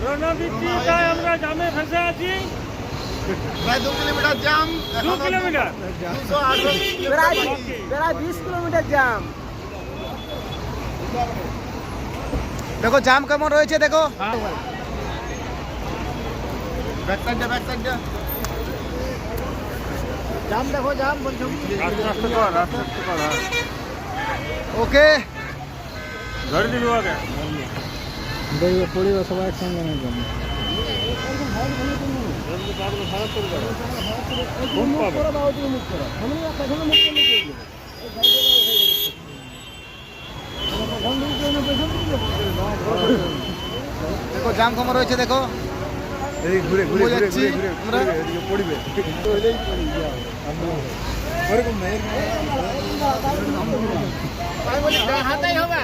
রণবীরটায় আমরা জামে ফেসে আছি। প্রায় 2 কিলোমিটার জাম। 2 কিলোমিটার, প্রায় 20 কিলোমিটার জাম। দেখো জাম কেমন রয়েছে দেখো। ব্যাক সাইড যা। জাম দেখো, জাম বলছো। আস্তে আস্তে কর। হ্যাঁ। ওকে ধরে দিবি ওকে। দেখবে পড়িব সবাই একসঙ্গে না জন্য। দেখো জাম কেমন রয়েছে দেখো। এই ঘুরে যাচ্ছি আমরা। এদিকে পড়বে ওরকম না হাতাই হবে।